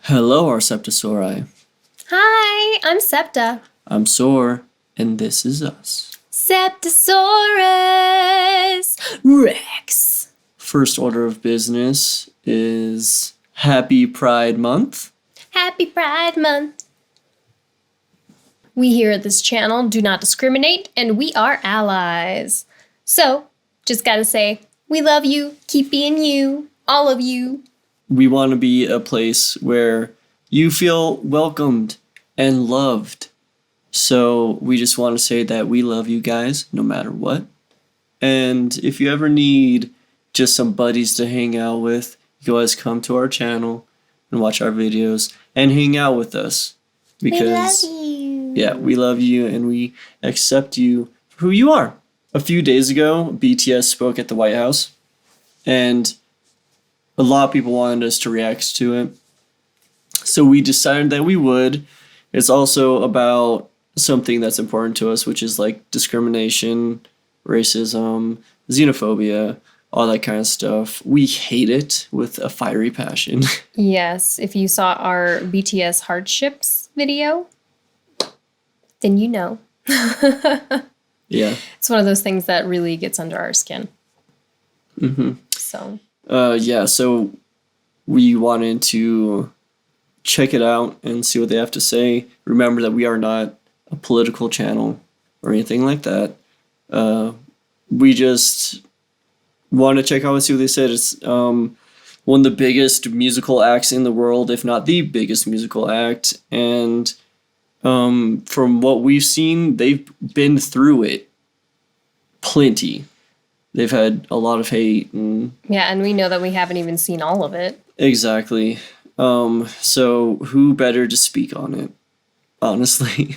Hello, our Septosauri. Hi, I'm Septa. I'm Soar, and this is us. Septosaurus Rex. First order of business is Happy Pride Month. Happy Pride Month. We here at this channel do not discriminate, and we are allies. So, just gotta say, we love you, keep being you, all of you. We want to be a place where you feel welcomed and loved. So we just want to say that we love you guys no matter what. And if you ever need just some buddies to hang out with, you guys come to our channel and watch our videos and hang out with us. Because we love you. Yeah, we love you and we accept you for who you are. A few days ago, BTS spoke at the White House, and a lot of people wanted us to react to it. So we decided that we would. It's also about something that's important to us, which is like discrimination, racism, xenophobia, all that kind of stuff. We hate it with a fiery passion. Yes, if you saw our BTS hardships video, then you know. Yeah. It's one of those things that really gets under our skin. Mm-hmm. So. So we wanted to check it out and see what they have to say. Remember that we are not a political channel or anything like that. We just want to check out and see what they said. It's one of the biggest musical acts in the world, if not the biggest musical act. And from what we've seen, they've been through it plenty. They've had a lot of hate and And we know that we haven't even seen all of it. exactly. So who better to speak on it, honestly?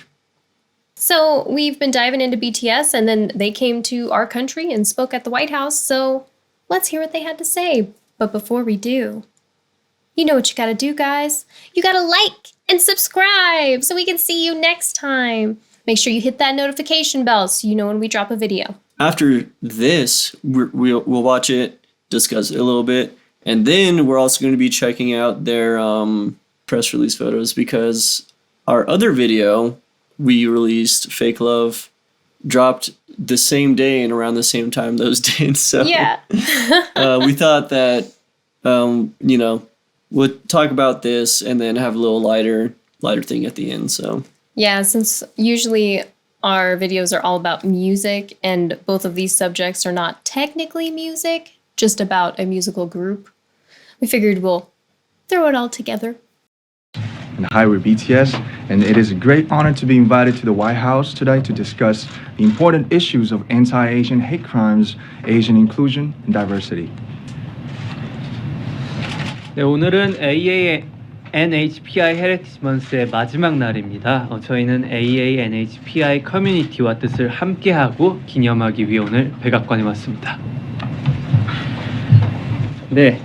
So we've been diving into BTS, and then they came to our country and spoke at the White House. So let's hear what they had to say. But before we do, you know what you gotta do, guys. You gotta like and subscribe so we can see you next time. Make sure you hit that notification bell so you know when we drop a video. After this, we'll watch it, discuss it a little bit, and then we're also going to be checking out their press release photos, because our other video we released, Fake Love, dropped the same day and around the same time those did. So Yeah. we thought that we'll talk about this and then have a little lighter thing at the end. So Yeah, since usually our videos are all about music, and both of these subjects are not technically music, just about a musical group, we figured we'll throw it all together. And hi, we're BTS, and it is a great honor to be invited to the White House today to discuss the important issues of anti-Asian hate crimes, Asian inclusion, and diversity. 네, 오늘은 NHPI 헤리티지 먼스의 마지막 날입니다. 저희는 NHPI 커뮤니티와 뜻을 함께하고 기념하기 위해 오늘 백악관에 왔습니다. 네,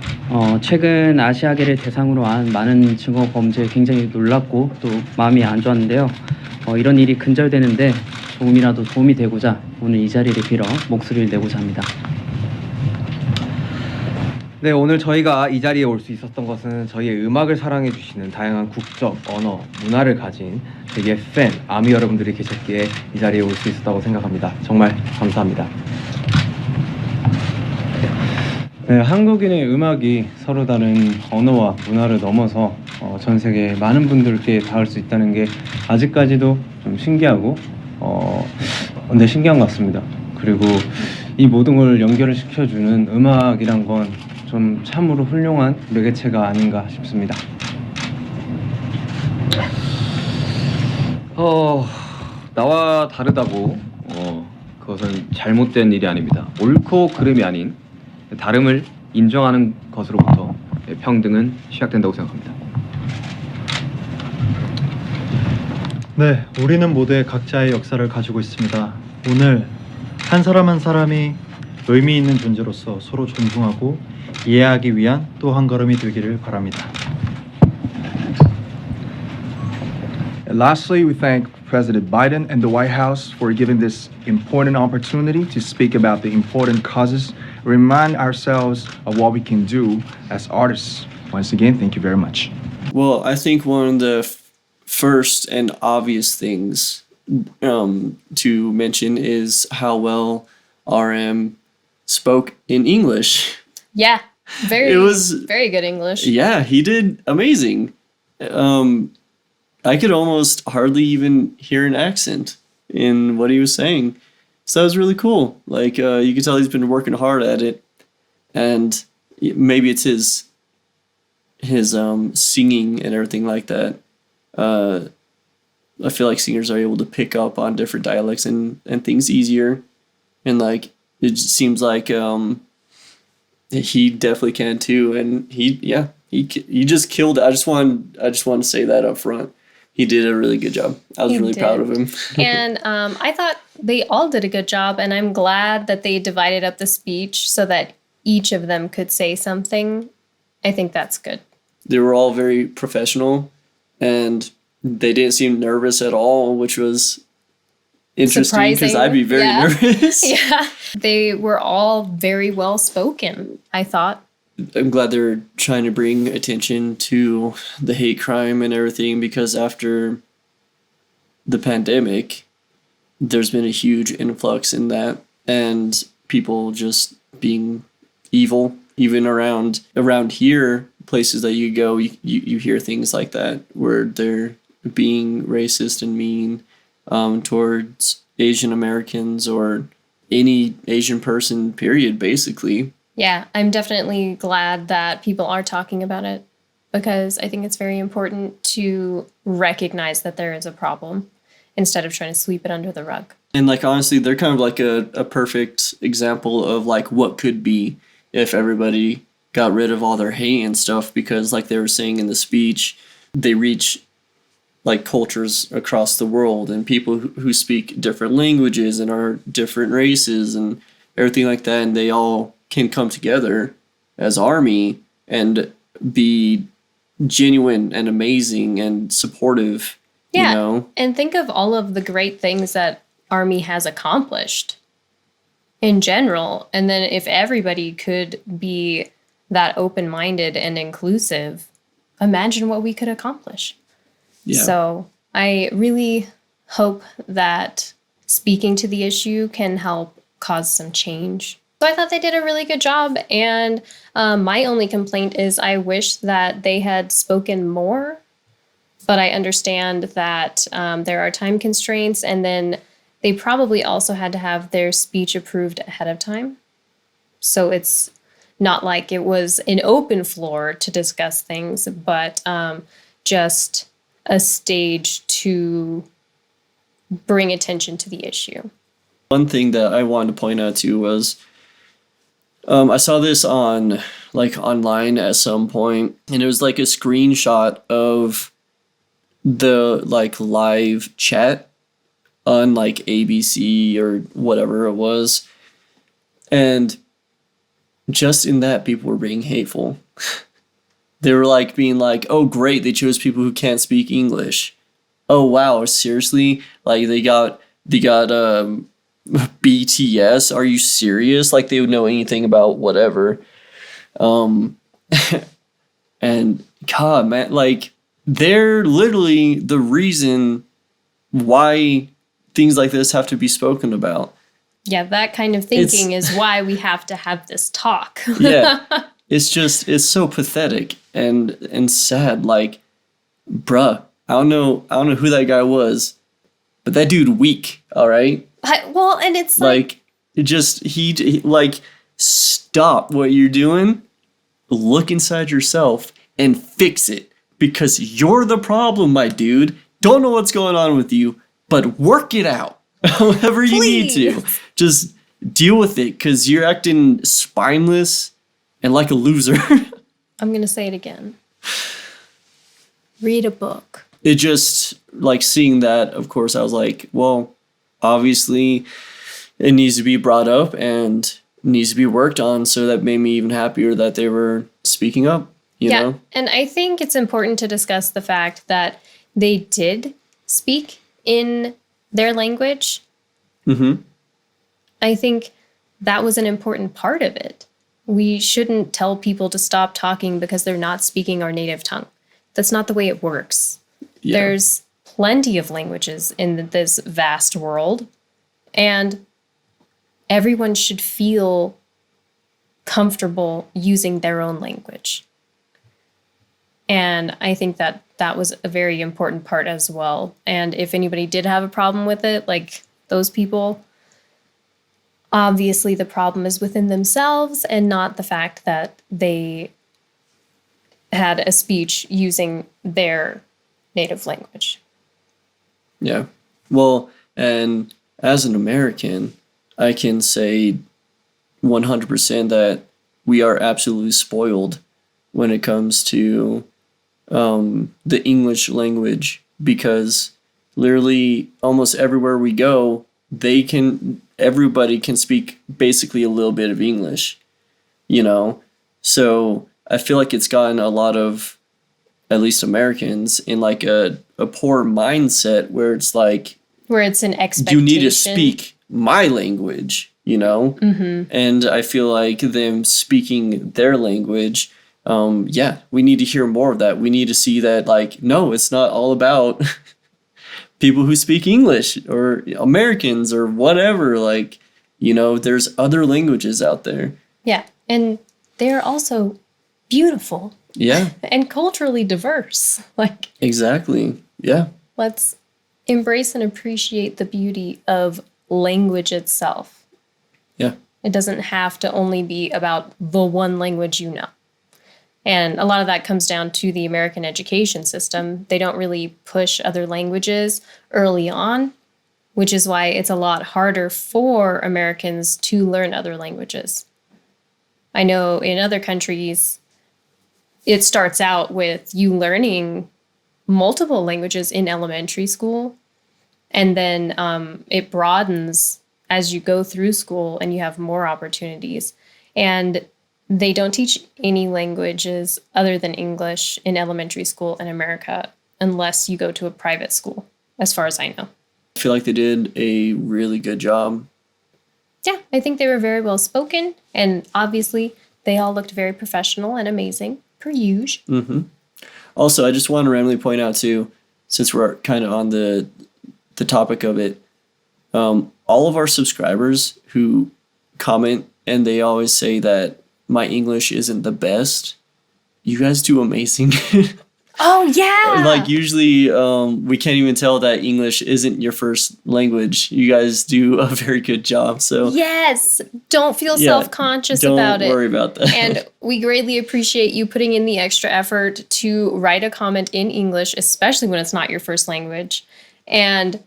최근 아시아계를 대상으로 한 많은 증오 범죄에 굉장히 놀랐고 또 마음이 안 좋았는데요. 이런 일이 근절되는데 조금이라도 도움이 되고자 오늘 이 자리를 빌어 목소리를 내고자 합니다. 네, 오늘 저희가 이 자리에 올 수 있었던 것은 저희의 음악을 사랑해 주시는 다양한 국적, 언어, 문화를 가진 저희의 팬, 아미 여러분들이 계셨기에 이 자리에 올 수 있었다고 생각합니다. 정말 감사합니다. 네, 한국인의 음악이 서로 다른 언어와 문화를 넘어서 전 세계 많은 분들께 닿을 수 있다는 게 아직까지도 좀 신기하고 근데 신기한 것 같습니다. 그리고 이 모든 걸 연결을 시켜주는 음악이란 건 좀 참으로 훌륭한 매개체가 아닌가 싶습니다. 나와 다르다고 그것은 잘못된 일이 아닙니다. 옳고 그름이 아닌 다름을 인정하는 것으로부터 평등은 시작된다고 생각합니다. 네, 우리는 모두의 각자의 역사를 가지고 있습니다. 오늘 한 사람 한 사람이 의미 있는 존재로서 서로 존중하고 이해하기 위한 또 한 걸음이 되기를 바랍니다. And lastly, we thank President Biden and the White House for giving this important opportunity to speak about the important causes, remind ourselves of what we can do as artists. Once again, thank you very much. Well, I think one of the first and obvious things to mention is how well RM spoke in English. Yeah, It was- very good English. Yeah, he did amazing. I could almost hardly even hear an accent in what he was saying. So that was really cool. Like, you could tell he's been working hard at it. And maybe it's his singing and everything like that. I feel like singers are able to pick up on different dialects and things easier. And, like, it just seems like he definitely can too. And he just killed it. I just want to say that up front. He did a really good job. I was He really proud of him. And I thought they all did a good job, and I'm glad that they divided up the speech so that each of them could say something. I think that's good. They were all very professional, and they didn't seem nervous at all, which was interesting because Surprising. I'd be very Yeah. nervous. Yeah. They were all very well spoken, I thought. I'm glad they're trying to bring attention to the hate crime and everything, because after the pandemic, there's been a huge influx in that, and people just being evil. Even around here, places that you go, you hear things like that where they're being racist and mean towards Asian Americans or any Asian person, period, basically. Yeah, I'm definitely glad that people are talking about it, because I think it's very important to recognize that there is a problem instead of trying to sweep it under the rug. And, like, honestly, they're kind of like a perfect example of, like, what could be if everybody got rid of all their hate and stuff, because, like they were saying in the speech, they reach, like, cultures across the world and people who speak different languages and are different races and everything like that, and they all can come together as ARMY and be genuine and amazing and supportive. Yeah, You know? and think of all of the great things that ARMY has accomplished in general. And then if everybody could be that open-minded and inclusive, imagine what we could accomplish. Yeah. So I really hope that speaking to the issue can help cause some change. So I thought they did a really good job. And my only complaint is I wish that they had spoken more. But I understand that there are time constraints, and then they probably also had to have their speech approved ahead of time. So it's not like it was an open floor to discuss things, but just a stage to bring attention to the issue. One thing that I wanted to point out too was I saw this on, like, online at some point, and it was like a screenshot of the, like, live chat on, like, ABC or whatever it was, and just in that, people were being hateful. They were, like, being like, oh great, they chose people who can't speak English. Oh wow, seriously? Like, they got BTS? Are you serious? Like, they would know anything about whatever. And God, man, like, they're literally the reason why things like this have to be spoken about. Yeah, that kind of thinking is why we have to have this talk. Yeah. It's so pathetic and sad. Like, bruh, I don't know who that guy was, but that dude weak, all right? Well, and it's like It just, he like, stop what you're doing, look inside yourself, and fix it. Because you're the problem, my dude. Don't know what's going on with you, but work it out. However you need to. Just deal with it, because you're acting spineless and like a loser. I'm going to say it again. Read a book. It just, like, seeing that, of course, I was like, well, obviously it needs to be brought up and needs to be worked on, so that made me even happier that they were speaking up, you know? And I think it's important to discuss the fact that they did speak in their language. Mm-hmm. I think that was an important part of it. We shouldn't tell people to stop talking because they're not speaking our native tongue. That's not the way it works. Yeah. There's plenty of languages in this vast world, and everyone should feel comfortable using their own language. And I think that that was a very important part as well. And if anybody did have a problem with it, like those people, obviously the problem is within themselves and not the fact that they had a speech using their native language. Yeah. Well, and as an American, I can say 100% that we are absolutely spoiled when it comes to the English language, because literally almost everywhere we go, everybody can speak basically a little bit of English, you know? So I feel like it's gotten a lot of, at least Americans, in like a poor mindset where it's like, Where it's an expectation. you need to speak my language, you know? Mm-hmm. And I feel like them speaking their language, we need to hear more of that. We need to see that, like, no, it's not all about people who speak English or Americans or whatever. Like, you know, there's other languages out there. Yeah. And they're also beautiful. Yeah. And culturally diverse. Like, Exactly. Yeah. let's embrace and appreciate the beauty of language itself. Yeah. It doesn't have to only be about the one language you know. And a lot of that comes down to the American education system. They don't really push other languages early on, which is why it's a lot harder for Americans to learn other languages. I know in other countries, it starts out with you learning multiple languages in elementary school, and then it broadens as you go through school and you have more opportunities. And they don't teach any languages other than English in elementary school in America unless you go to a private school, as far as I know. I feel like they did a really good job. Yeah, I think they were very well spoken, and obviously they all looked very professional and amazing, per usual. Mm-hmm. Also, I just want to randomly point out too, since we're kind of on the topic of it, all of our subscribers who comment and they always say that my English isn't the best, you guys do amazing. Oh, yeah! Like, usually we can't even tell that English isn't your first language. You guys do a very good job. So Yes! Don't feel Yeah, self-conscious about it. don't worry about that. And we greatly appreciate you putting in the extra effort to write a comment in English, especially when it's not your first language. And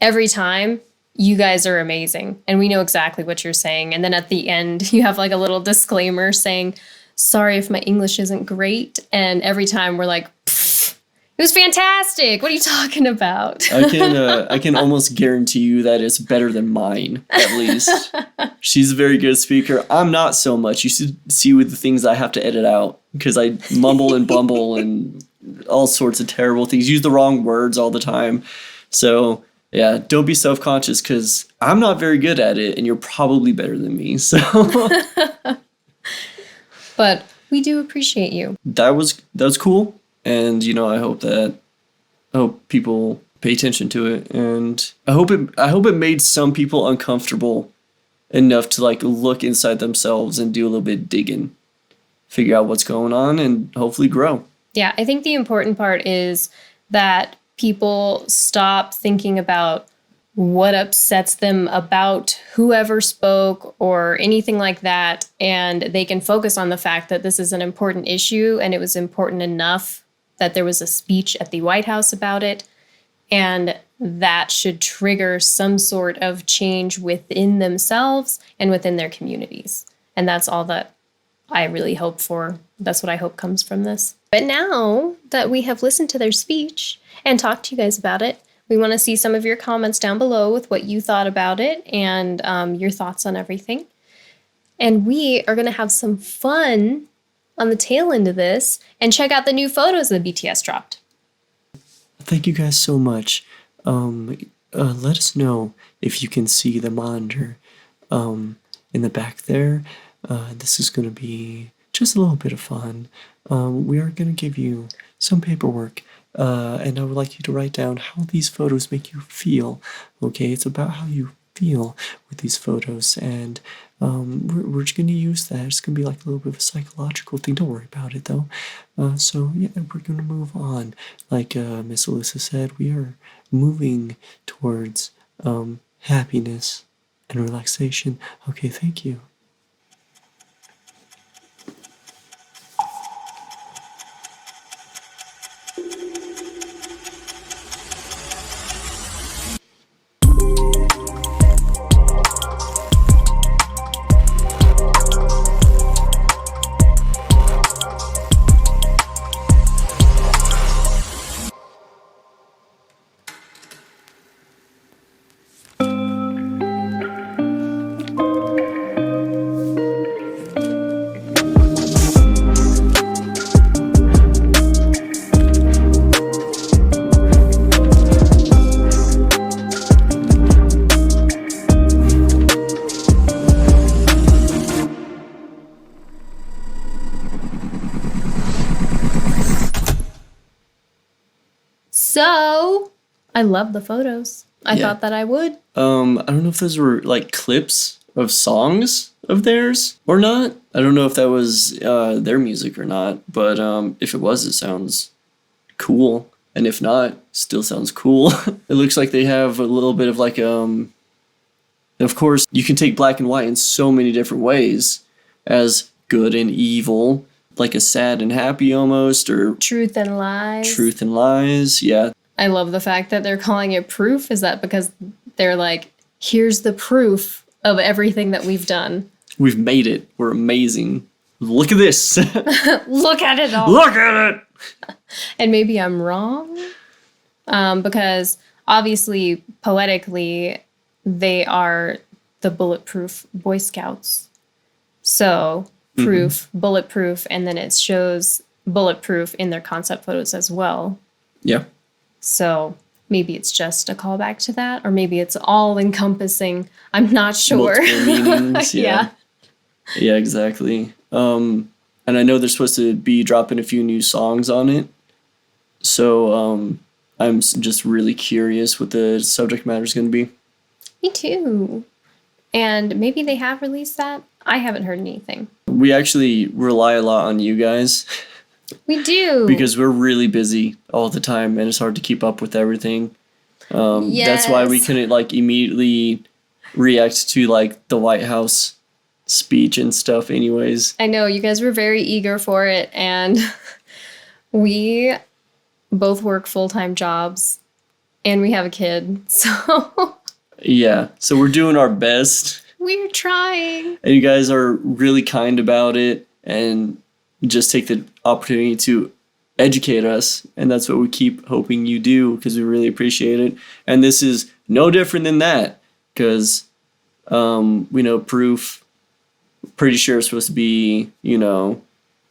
every time, you guys are amazing. And we know exactly what you're saying. And then at the end, you have like a little disclaimer saying, sorry if my English isn't great. And every time we're like, it was fantastic. What are you talking about? I can almost guarantee you that it's better than mine, at least. She's a very good speaker. I'm not so much. You should see with the things I have to edit out because I mumble and bumble and all sorts of terrible things. Use the wrong words all the time. So yeah, don't be self-conscious because I'm not very good at it and you're probably better than me. So But we do appreciate you. that was cool. And you know, I hope people pay attention to it, and I hope it made some people uncomfortable enough to like look inside themselves and do a little bit of digging, figure out what's going on, and hopefully grow. Yeah, I think the important part is that people stop thinking about what upsets them about whoever spoke or anything like that, and they can focus on the fact that this is an important issue and it was important enough that there was a speech at the White House about it, and that should trigger some sort of change within themselves and within their communities. And that's all that I really hope for. That's what I hope comes from this. But now that we have listened to their speech and talked to you guys about it, we want to see some of your comments down below with what you thought about it and your thoughts on everything. And we are going to have some fun on the tail end of this and check out the new photos that BTS dropped. Thank you guys so much. Let us know if you can see the monitor in the back there. This is going to be just a little bit of fun. We are going to give you some paperwork. And I would like you to write down how these photos make you feel. Okay, it's about how you feel with these photos, and we're just going to use that. It's going to be like a little bit of a psychological thing. Don't worry about it though. So yeah, we're going to move on. Like Miss Alyssa said, we are moving towards happiness and relaxation. Okay, thank you. So, I love the photos. I Yeah. thought that I would. I don't know if those were like clips of songs of theirs or not. I don't know if that was their music or not, but if it was, it sounds cool. And if not, still sounds cool. It looks like they have a little bit of like of course, you can take black and white in so many different ways, as good and evil, like a sad and happy almost, or Truth and lies. truth and lies. Yeah, I love the fact that they're calling it proof. Is that because they're like, here's the proof of everything that we've done? we've made it. We're amazing. Look at this. Look at it all. Look at it. And maybe I'm wrong, because obviously, poetically, they are the bulletproof Boy Scouts. So, proof, bulletproof, and then it shows bulletproof in their concept photos as well. Yeah. So, maybe it's just a callback to that, or maybe it's all encompassing. I'm not sure. Multiple meanings. Yeah. Yeah, exactly. And I know they're supposed to be dropping a few new songs on it. So I'm just really curious what the subject matter is going to be. Me too. And maybe they have released that. I haven't heard anything. We actually rely a lot on you guys We do. because we're really busy all the time and it's hard to keep up with everything. That's why we Yes. couldn't like immediately react to like the White House speech and stuff anyways. I know you guys were very eager for it, and we both work full-time jobs and we have a kid. So Yeah, so we're doing our best. we're trying. And you guys are really kind about it and just take the opportunity to educate us, and that's what we keep hoping you do because we really appreciate it. And this is no different than that because we know proof, pretty sure it's supposed to be, you know,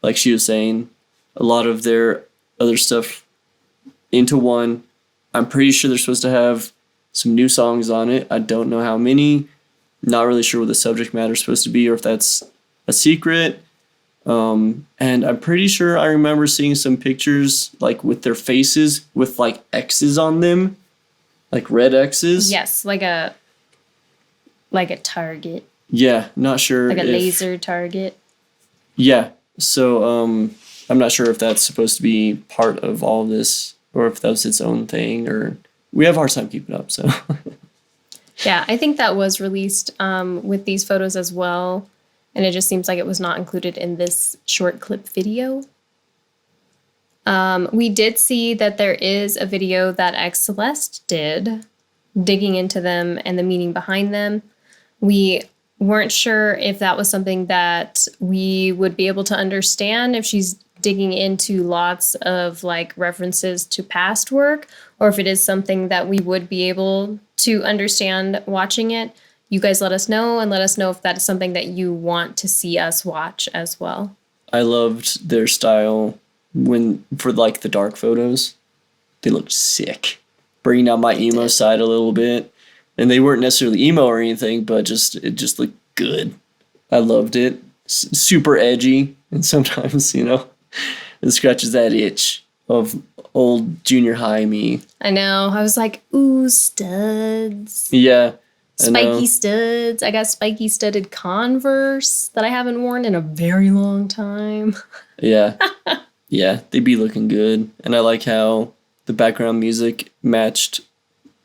like she was saying, a lot of their other stuff into one. I'm pretty sure they're supposed to have some new songs on it. I don't know how many. Not really sure what the subject matter is supposed to be or if that's a secret. And I'm pretty sure I remember seeing some pictures like with their faces with like X's on them, like red X's. Yes, like a target, Yeah, not sure. like a if- laser target. Yeah. So I'm not sure if that's supposed to be part of all of this or if that was its own thing, or we have a hard time keeping up. So Yeah, I think that was released with these photos as well. And it just seems like it was not included in this short clip video. We did see that there is a video that X Celeste did, digging into them and the meaning behind them. We weren't sure if that was something that we would be able to understand if she's digging into lots of like references to past work, or if it is something that we would be able to understand watching it. You guys let us know, and let us know if that is something that you want to see us watch as well. I loved their style for like the dark photos. They looked sick, bringing out my emo side a little bit. And they weren't necessarily emo or anything, but it just looked good. I loved it. Super edgy, and sometimes, you know, it scratches that itch. of old junior high me. I know. I was like, ooh, studs. Yeah. I know. Spiky studs. I got spiky studded Converse that I haven't worn in a very long time. Yeah. Yeah, they be looking good. And I like how the background music matched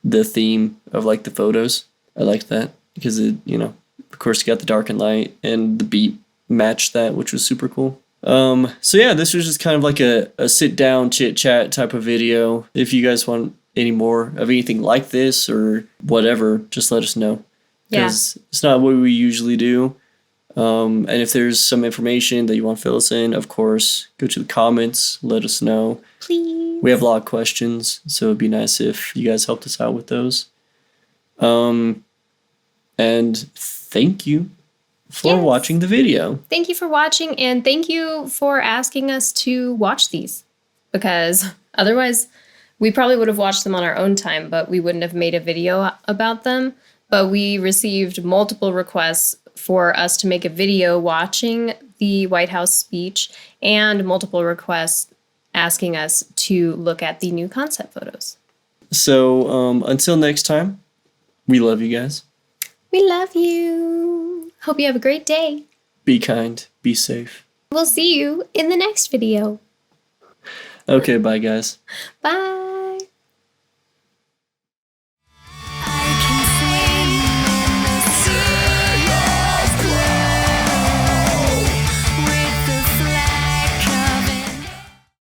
the theme of like the photos. I like that because it, of course, you got the dark and light and the beat matched that, which was super cool. So yeah, this was just kind of like a sit down chit chat type of video. If you guys want any more of anything like this or whatever, just let us know. Because it's not what we usually do. And if there's some information that you want to fill us in, of course, go to the comments, let us know. Please. We have a lot of questions, so it'd be nice if you guys helped us out with those. And thank you for watching the video. Thank you for watching, and thank you for asking us to watch these. Because otherwise, we probably would have watched them on our own time, but we wouldn't have made a video about them. But we received multiple requests for us to make a video watching the White House speech and multiple requests asking us to look at the new concept photos. So until next time, we love you guys. We love you. Hope you have a great day. Be kind. Be safe. We'll see you in the next video. Okay, bye guys. Bye.